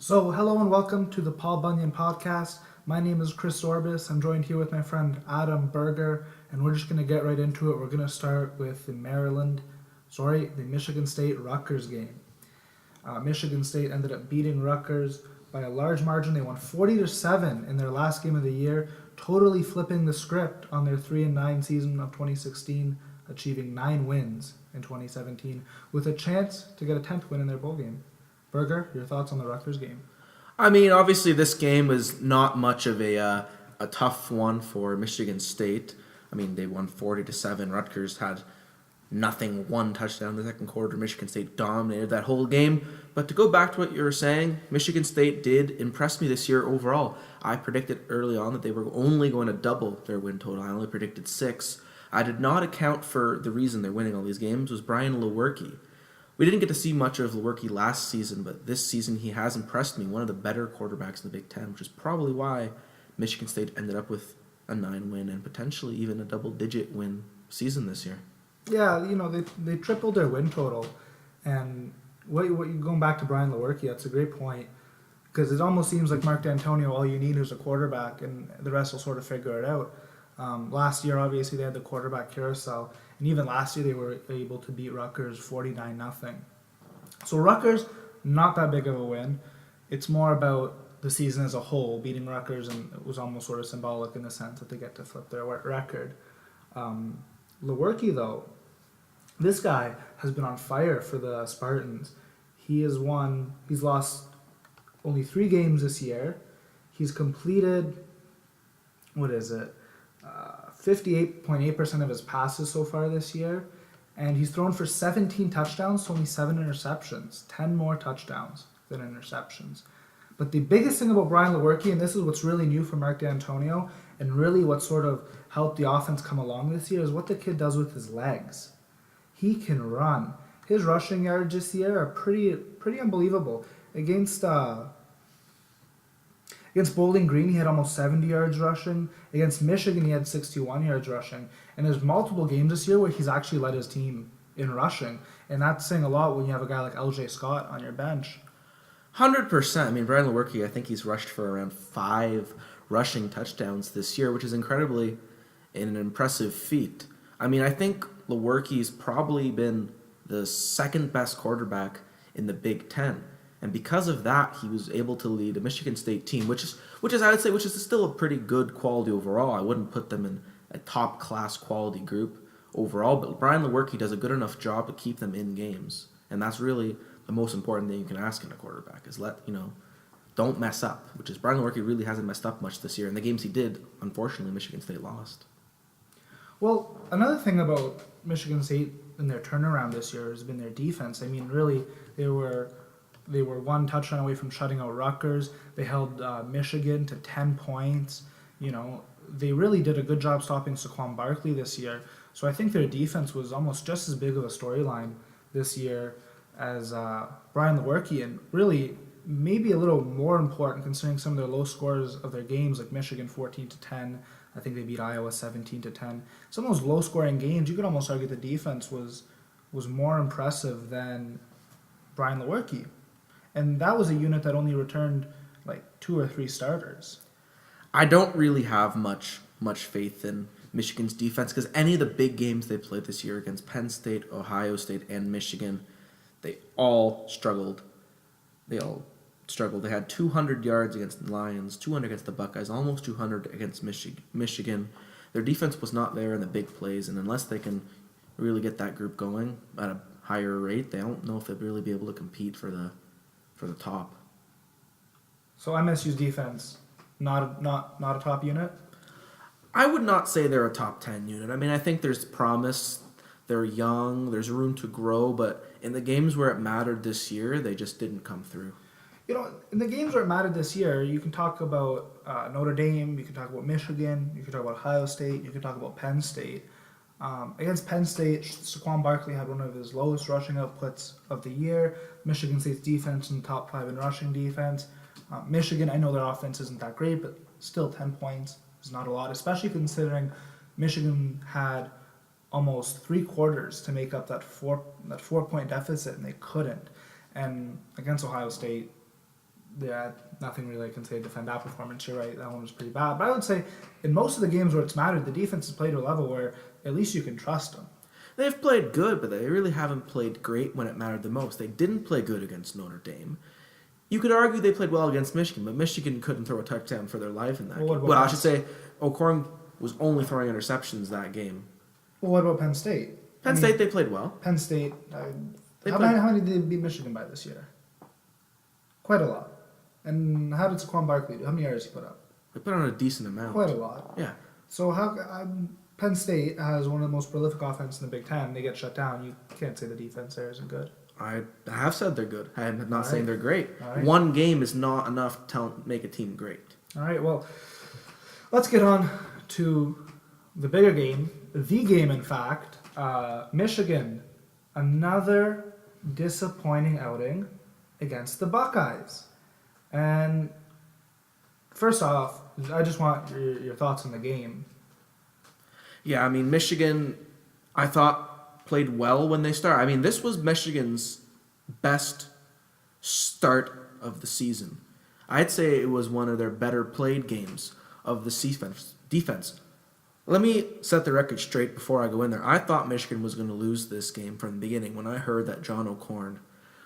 So, hello and welcome to the Paul Bunyan podcast. My name is Chris Orbis. I'm joined here with my friend Adam Berger, and we're just going to get right into it. We're going to start with the Michigan State Rutgers game. Michigan State ended up beating Rutgers by a large margin. They won 40-7 in their last game of the year, totally flipping the script on their 3-9 season of 2016, achieving 9 wins in 2017, with a chance to get a 10th win in their bowl game. Berger, your thoughts on the Rutgers game? I mean, obviously, this game was not much of a tough one for Michigan State. I mean, they won 40-7. Rutgers had one touchdown in the second quarter. Michigan State dominated that whole game. But to go back to what you were saying, Michigan State did impress me this year overall. I predicted early on that they were only going to double their win total. I only predicted 6. I did not account for the reason they're winning all these games was Brian Lewerke. We didn't get to see much of Lewerke last season, but this season he has impressed me. One of the better quarterbacks in the Big Ten, which is probably why Michigan State ended up with a 9-win and potentially even a double-digit win season this year. Yeah, they tripled their win total, and what you going back to Brian Lewerke, that's a great point, because it almost seems like Mark D'Antonio, all you need is a quarterback, and the rest will sort of figure it out. Last year, obviously, they had the quarterback carousel, and even last year they were able to beat Rutgers 49-0. So Rutgers, not that big of a win. It's more about the season as a whole, beating Rutgers, and it was almost sort of symbolic in the sense that they get to flip their record. Lewerke, though, this guy has been on fire for the Spartans. He's lost only 3 games this year. He's completed, 58.8% of his passes so far this year, and he's thrown for 17 touchdowns to only 7 interceptions, 10 more touchdowns than interceptions. But the biggest thing about Brian Lewerke, and this is what's really new for Mark D'Antonio, and really what sort of helped the offense come along this year, is what the kid does with his legs. He can run. His rushing yards this year are pretty unbelievable. Against Bowling Green, he had almost 70 yards rushing. Against Michigan, he had 61 yards rushing. And there's multiple games this year where he's actually led his team in rushing. And that's saying a lot when you have a guy like LJ Scott on your bench. 100%. I mean, Brian Lewerke, I think he's rushed for around 5 rushing touchdowns this year, which is incredibly an impressive feat. I mean, I think Lewerke's probably been the second best quarterback in the Big Ten. And because of that, he was able to lead a Michigan State team, which is still a pretty good quality overall. I wouldn't put them in a top class quality group overall, but Brian Lewerke does a good enough job to keep them in games, and that's really the most important thing you can ask in a quarterback is don't mess up. Which is Brian Lewerke really hasn't messed up much this year. In the games he did, unfortunately, Michigan State lost. Well, another thing about Michigan State and their turnaround this year has been their defense. I mean, really, they were 1 touchdown away from shutting out Rutgers. They held Michigan to 10 points. They really did a good job stopping Saquon Barkley this year. So I think their defense was almost just as big of a storyline this year as Brian Lewerke, and really maybe a little more important considering some of their low scores of their games, like Michigan 14-10. I think they beat Iowa 17-10. Some of those low-scoring games, you could almost argue the defense was more impressive than Brian Lewerke. And that was a unit that only returned like 2 or 3 starters. I don't really have much faith in Michigan's defense because any of the big games they played this year against Penn State, Ohio State, and Michigan, they all struggled. They had 200 yards against the Lions, 200 against the Buckeyes, almost 200 against Michigan. Their defense was not there in the big plays, and unless they can really get that group going at a higher rate, they don't know if they'll really be able to compete for the top. So MSU's defense, not a top unit? I would not say they're a top 10 unit. I mean, I think there's promise. They're young. There's room to grow. But in the games where it mattered this year, they just didn't come through. In the games where it mattered this year, you can talk about Notre Dame, you can talk about Michigan, you can talk about Ohio State, you can talk about Penn State. Against Penn State, Saquon Barkley had one of his lowest rushing outputs of the year. Michigan State's defense in the top 5 in rushing defense. Michigan, I know their offense isn't that great, but still 10 points is not a lot, especially considering Michigan had almost 3 quarters to make up that 4-point deficit, and they couldn't. And against Ohio State, yeah, nothing really I can say to defend that performance. You're right, that one was pretty bad. But I would say in most of the games where it's mattered, the defense has played to a level where at least you can trust them. They've played good, but they really haven't played great when it mattered the most. They didn't play good against Notre Dame. You could argue they played well against Michigan, but Michigan couldn't throw a touchdown for their life in that Well, what game. about Well, I Penn should say O'Korn was only throwing interceptions that game. Well, what about Penn State? Penn State, they played well. Penn State, They how many did they beat Michigan by this year? Quite a lot. And how did Saquon Barkley do? How many yards he put up? They put on a decent amount. Quite a lot. Yeah. So how Penn State has one of the most prolific offenses in the Big Ten. They get shut down. You can't say the defense there isn't good. I have said they're good. I'm not saying they're great. Right. One game is not enough to make a team great. All right, well, let's get on to the bigger game. The game, in fact. Michigan, another disappointing outing against the Buckeyes. And first off, I just want your thoughts on the game. Yeah, I mean, Michigan, I thought, played well when they started. I mean, this was Michigan's best start of the season. I'd say it was one of their better played games of the defense. Let me set the record straight before I go in there. I thought Michigan was going to lose this game from the beginning when I heard that John O'Korn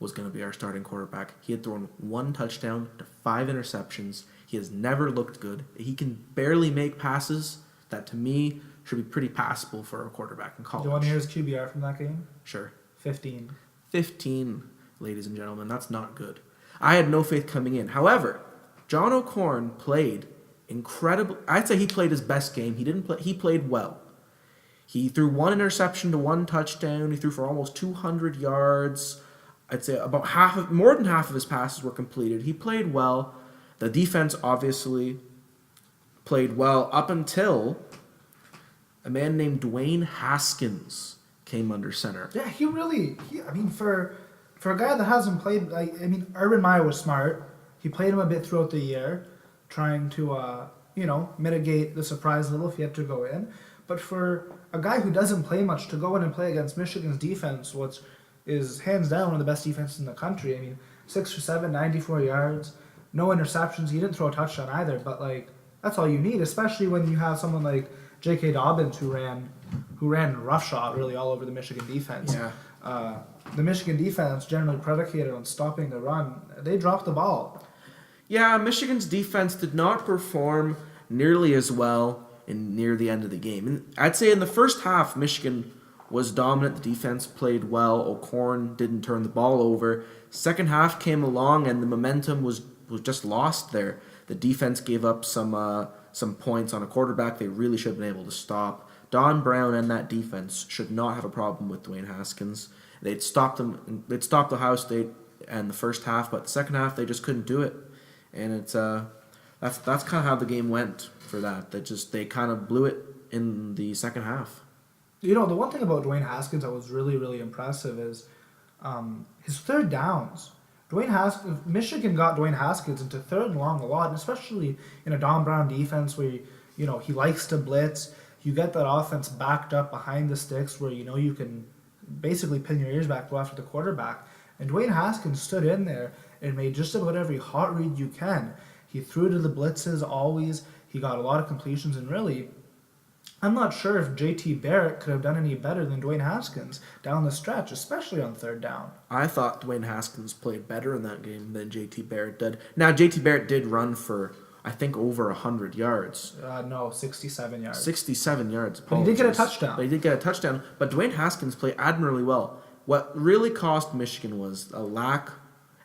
was going to be our starting quarterback. He had thrown 1 touchdown to 5 interceptions. He has never looked good. He can barely make passes that, to me, should be pretty passable for a quarterback in college. Do you want to hear his QBR from that game? Sure. 15. 15, ladies and gentlemen. That's not good. I had no faith coming in. However, John O'Korn played incredible. I'd say he played his best game. He played well. He threw 1 interception to 1 touchdown. He threw for almost 200 yards. I'd say more than half of his passes were completed. He played well. The defense obviously played well up until a man named Dwayne Haskins came under center. Yeah, I mean, for a guy that hasn't played, Urban Meyer was smart. He played him a bit throughout the year, trying to, mitigate the surprise a little if he had to go in. But for a guy who doesn't play much to go in and play against Michigan's defense, which is hands down one of the best defenses in the country. I mean, 6 for 7, 94 yards, no interceptions. He didn't throw a touchdown either, but that's all you need, especially when you have someone like J.K. Dobbins who ran roughshod really all over the Michigan defense. Yeah. The Michigan defense, generally predicated on stopping the run, they dropped the ball. Yeah, Michigan's defense did not perform nearly as well near the end of the game. And I'd say in the first half, Michigan was dominant. The defense played well. O'Korn didn't turn the ball over. Second half came along, and the momentum was just lost there. The defense gave up some points on a quarterback they really should have been able to stop. Don Brown and that defense should not have a problem with Dwayne Haskins. They'd stopped Ohio State in the first half, but the second half they just couldn't do it. And it's that's kind of how the game went for that. They kind of blew it in the second half. The one thing about Dwayne Haskins that was really, really impressive is his third downs. Michigan got Dwayne Haskins into third and long a lot, and especially in a Don Brown defense where he likes to blitz. You get that offense backed up behind the sticks where you can basically pin your ears back to go after the quarterback. And Dwayne Haskins stood in there and made just about every hot read you can. He threw to the blitzes always. He got a lot of completions, and really, I'm not sure if J.T. Barrett could have done any better than Dwayne Haskins down the stretch, especially on third down. I thought Dwayne Haskins played better in that game than J.T. Barrett did. Now, J.T. Barrett did run for, I think, over 100 yards. No, 67 yards. 67 yards. But he did get a touchdown. But Dwayne Haskins played admirably well. What really cost Michigan was a lack,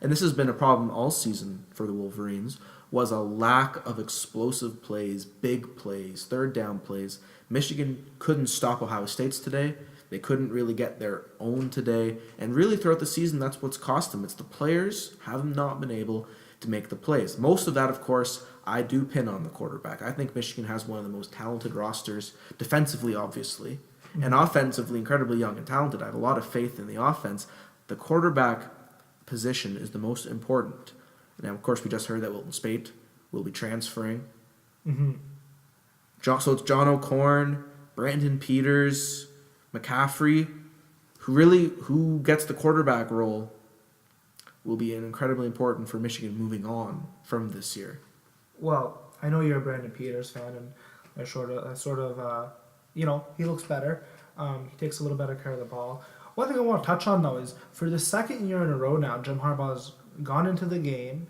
and this has been a problem all season for the Wolverines, was a lack of explosive plays, big plays, third down plays. Michigan couldn't stop Ohio State's today. They couldn't really get their own today. And really throughout the season, that's what's cost them. It's the players have not been able to make the plays. Most of that, of course, I do pin on the quarterback. I think Michigan has one of the most talented rosters, defensively, obviously, and offensively incredibly young and talented. I have a lot of faith in the offense. The quarterback position is the most important. Now, of course, we just heard that Wilton Spate will be transferring. Mm-hmm. So it's John O'Korn, Brandon Peters, McCaffrey, who gets the quarterback role will be incredibly important for Michigan moving on from this year. Well, I know you're a Brandon Peters fan, and he looks better. He takes a little better care of the ball. One thing I want to touch on, though, is for the second year in a row now, Jim Harbaugh's gone into the game.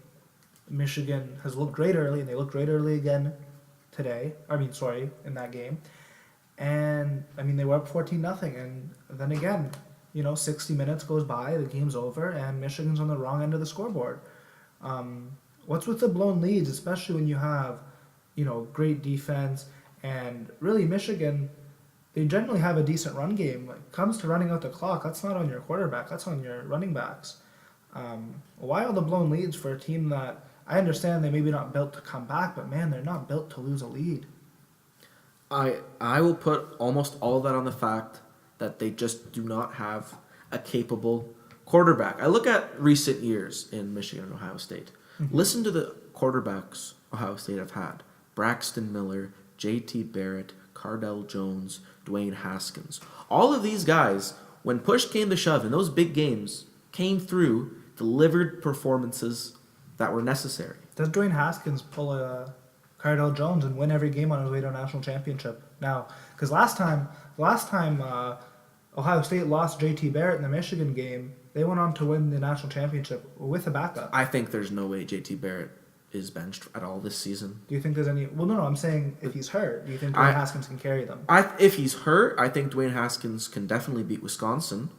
Michigan has looked great early, and they looked great early again today. In that game. And, they were up 14-0. And then again, 60 minutes goes by, the game's over, and Michigan's on the wrong end of the scoreboard. What's with the blown leads, especially when you have, great defense, and really Michigan, they generally have a decent run game. When it comes to running out the clock, that's not on your quarterback, that's on your running backs. Why all the blown leads for a team that, I understand they maybe not built to come back, but man, they're not built to lose a lead. I will put almost all of that on the fact that they just do not have a capable quarterback. I look at recent years in Michigan and Ohio State. Mm-hmm. Listen to the quarterbacks Ohio State have had. Braxton Miller, J.T. Barrett, Cardell Jones, Dwayne Haskins. All of these guys, when push came to shove in those big games, came through, delivered performances that were necessary. Does Dwayne Haskins pull a Cardell Jones and win every game on his way to a national championship now? Because last time Ohio State lost J.T. Barrett in the Michigan game, they went on to win the national championship with a backup. I think there's no way J.T. Barrett is benched at all this season. Do you think there's any... Well, no, I'm saying if he's hurt, do you think Dwayne Haskins can carry them? If he's hurt, I think Dwayne Haskins can definitely beat Wisconsin.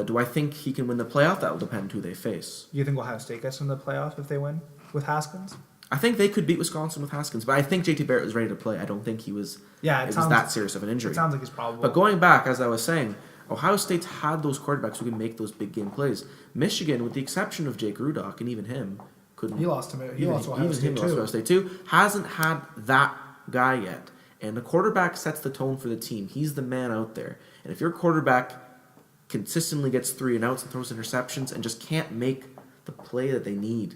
Do I think he can win the playoff? That will depend who they face. Do you think Ohio State gets in the playoff if they win with Haskins? I think they could beat Wisconsin with Haskins, but I think J.T. Barrett was ready to play. I don't think he was. It was that serious of an injury. It sounds like he's probable. But going back, as I was saying, Ohio State's had those quarterbacks who can make those big game plays. Michigan, with the exception of Jake Rudock, and even him, couldn't. He lost to Ohio State too. Hasn't had that guy yet. And the quarterback sets the tone for the team. He's the man out there. And if your quarterback consistently gets 3 and outs and throws interceptions and just can't make the play that they need,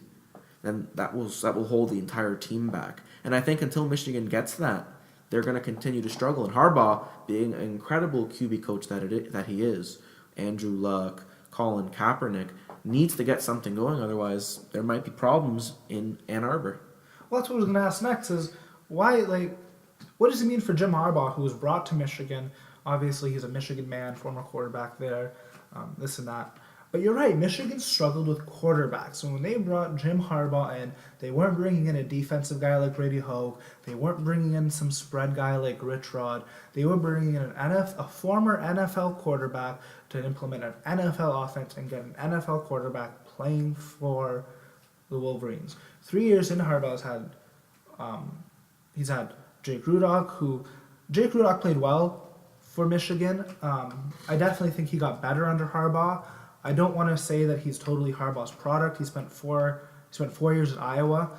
then that will hold the entire team back. And I think until Michigan gets that, they're going to continue to struggle. And Harbaugh, being an incredible QB coach that he is, Andrew Luck, Colin Kaepernick, needs to get something going. Otherwise, there might be problems in Ann Arbor. Well, that's what I was going to ask next is, what does it mean for Jim Harbaugh, who was brought to Michigan? Obviously, he's a Michigan man, former quarterback there, this and that. But you're right, Michigan struggled with quarterbacks. So when they brought Jim Harbaugh in, they weren't bringing in a defensive guy like Brady Hoke. They weren't bringing in some spread guy like Rich Rod. They were bringing in a former NFL quarterback to implement an NFL offense and get an NFL quarterback playing for the Wolverines. 3 years in, Harbaugh's had he's had Jake Rudock, Jake Rudock played well for Michigan. I definitely think he got better under Harbaugh. I don't want to say that he's totally Harbaugh's product. He spent 4 years at Iowa.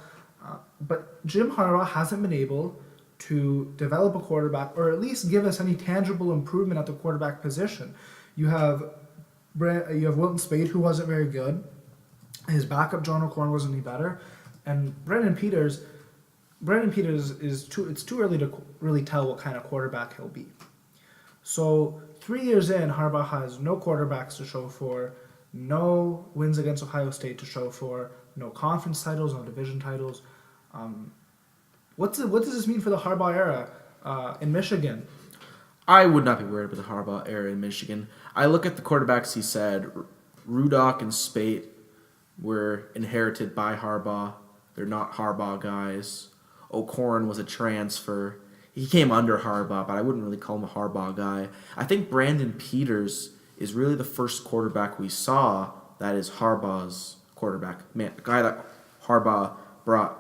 But Jim Harbaugh hasn't been able to develop a quarterback or at least give us any tangible improvement at the quarterback position. You have Wilton Spade, who wasn't very good. His backup, John O'Corn, wasn't any better. And Brandon Peters it's too early to really tell what kind of quarterback he'll be. So 3 years in, Harbaugh has no quarterbacks to show for, no wins against Ohio State to show for, no conference titles, no division titles. What does this mean for the Harbaugh era in Michigan? I would not be worried about the Harbaugh era in Michigan. I look at the quarterbacks he said. Rudock and Spate were inherited by Harbaugh. They're not Harbaugh guys. O'Corn was a transfer. He came under Harbaugh, but I wouldn't really call him a Harbaugh guy. I think Brandon Peters is really the first quarterback we saw that is Harbaugh's quarterback. Man, the guy that Harbaugh brought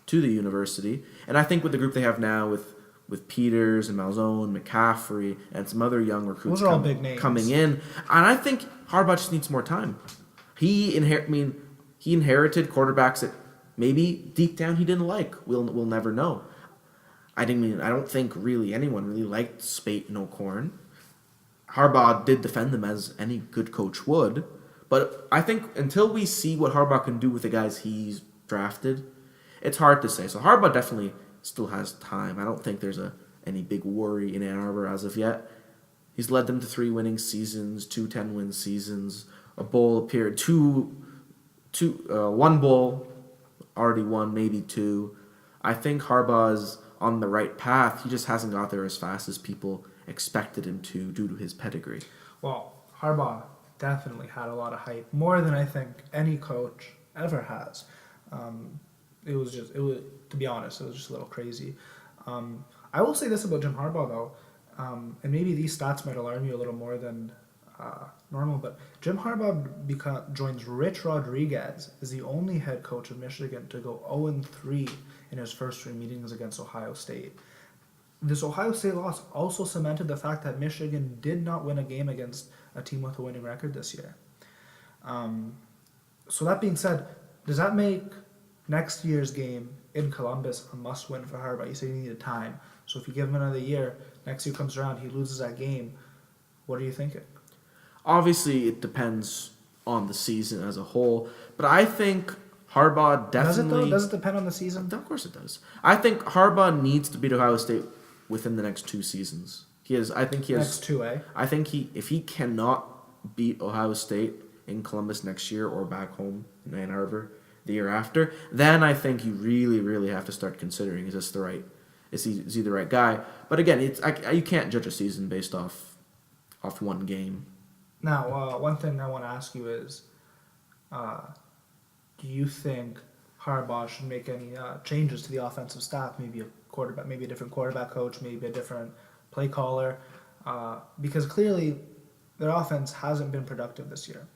to the university. And I think with the group they have now with Peters and Malzone, McCaffrey, and some other young recruits coming in, and I think Harbaugh just needs more time. He inherited quarterbacks that maybe deep down he didn't like. We'll never know. I don't think really anyone really liked Spate and O'Corn. Harbaugh did defend them as any good coach would, but I think until we see what Harbaugh can do with the guys he's drafted, it's hard to say. So Harbaugh definitely still has time. I don't think there's any big worry in Ann Arbor as of yet. He's led them to 3 winning seasons, 2 10-win seasons, a bowl appearance, 2 one bowl, already won, maybe two. I think Harbaugh's on the right path. He just hasn't got there as fast as people expected him to due to his pedigree. Well, Harbaugh definitely had a lot of hype, more than I think any coach ever has. To be honest, it was just a little crazy. I will say this about Jim Harbaugh, though, and maybe these stats might alarm you a little more than normal, but Jim Harbaugh joins Rich Rodriguez as the only head coach of Michigan to go 0-3 in his first three meetings against Ohio State. This Ohio State loss also cemented the fact that Michigan did not win a game against a team with a winning record this year. So that being said, does that make next year's game in Columbus a must-win for Harbaugh? You say you needed time. So if you give him another year, next year comes around, he loses that game. What are you thinking? Obviously, it depends on the season as a whole, but I think Harbaugh definitely... Does it, though? Does it depend on the season? Of course it does. I think Harbaugh needs to beat Ohio State within the next two seasons. Next two, eh? I think if he cannot beat Ohio State in Columbus next year or back home in Ann Arbor the year after, then I think you really, really have to start considering, is he the right guy? But again, you can't judge a season based off one game. Now, one thing I want to ask you is, do you think Harbaugh should make any changes to the offensive staff? Maybe a different quarterback coach, maybe a different play caller, because clearly their offense hasn't been productive this year.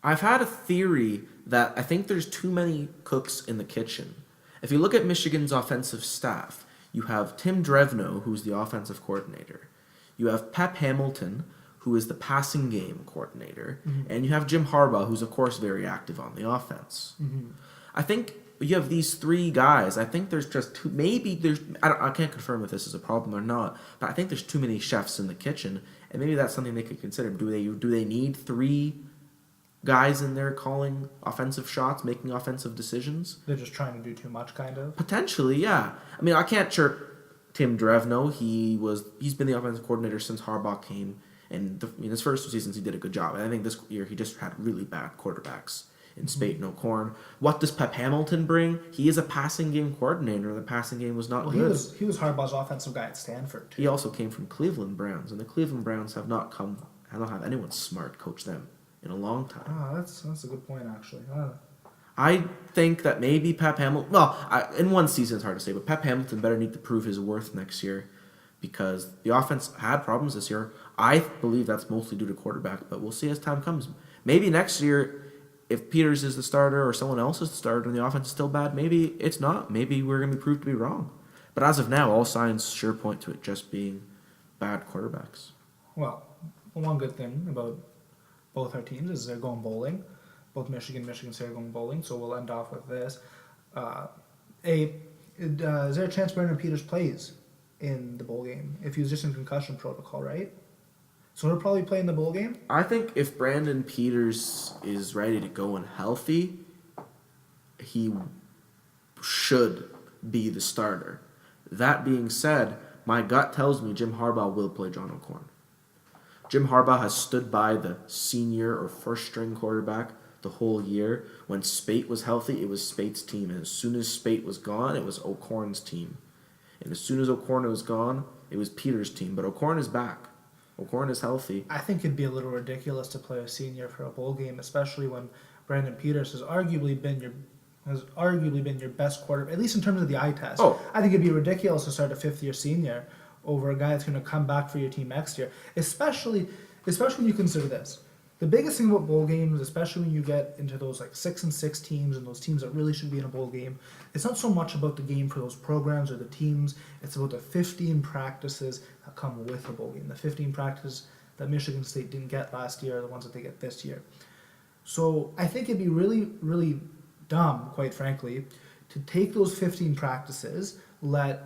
I've had a theory that I think there's too many cooks in the kitchen. If you look at Michigan's offensive staff, you have Tim Drevno, who's the offensive coordinator. You have Pep Hamilton, who is the passing game coordinator. Mm-hmm. And you have Jim Harbaugh, who's, of course, very active on the offense. Mm-hmm. I think you have these three guys. I think there's just two. Maybe there's. I can't confirm if this is a problem or not, but I think there's too many chefs in the kitchen, and maybe that's something they could consider. Do they need three guys in there calling offensive shots, making offensive decisions? They're just trying to do too much, kind of? Potentially, yeah. I mean, I can't chirp Tim Drevno. He's been the offensive coordinator since Harbaugh came, and in his first two seasons he did a good job. And I think this year he just had really bad quarterbacks in Spate and O'Korn. What does Pep Hamilton bring? He is a passing game coordinator. The passing game was not good. He was Harbaugh's offensive guy at Stanford, too. He also came from Cleveland Browns, and the Cleveland Browns have not have anyone smart coach them in a long time. Oh, that's a good point, actually. I think that maybe Pep Hamilton... Well, in one season it's hard to say, but Pep Hamilton better need to prove his worth next year because the offense had problems this year. I believe that's mostly due to quarterback, but we'll see as time comes. Maybe next year, if Peters is the starter or someone else is the starter and the offense is still bad, maybe it's not. Maybe we're going to be proved to be wrong. But as of now, all signs sure point to it just being bad quarterbacks. Well, one good thing about both our teams is they're going bowling. Both Michigan State are going bowling, so we'll end off with this. Is there a chance Brandon Peters plays in the bowl game? If he was just in concussion protocol, right? So he'll probably play in the bowl game? I think if Brandon Peters is ready to go and healthy, he should be the starter. That being said, my gut tells me Jim Harbaugh will play John O'Korn. Jim Harbaugh has stood by the senior or first-string quarterback the whole year. When Spate was healthy, it was Spate's team. And as soon as Spate was gone, it was O'Korn's team. And as soon as O'Korn was gone, it was Peters' team. But O'Korn is back. O'Korn is healthy. I think it'd be a little ridiculous to play a senior for a bowl game, especially when Brandon Peters has arguably been your best quarterback, at least in terms of the eye test. Oh. I think it'd be ridiculous to start a fifth-year senior over a guy that's going to come back for your team next year, especially when you consider this. The biggest thing about bowl games, especially when you get into those 6-6 teams and those teams that really should be in a bowl game, it's not so much about the game for those programs or the teams. It's about the 15 practices that come with a bowl game. The 15 practices that Michigan State didn't get last year are the ones that they get this year. So I think it'd be really, really dumb, quite frankly, to take those 15 practices, let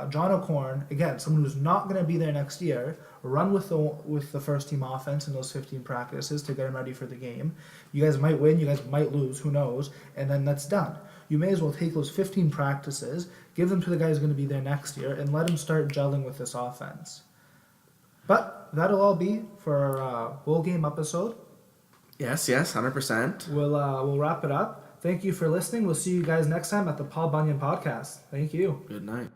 John O'Korn, again, someone who's not going to be there next year, run with the first team offense in those 15 practices to get him ready for the game. You guys might win, you guys might lose, who knows, and then that's done. You may as well take those 15 practices, give them to the guy who's going to be there next year, and let him start gelling with this offense. But that'll all be for our bowl game episode. Yes, 100%. We'll wrap it up. Thank you for listening. We'll see you guys next time at the Paul Bunyan podcast. Thank you. Good night.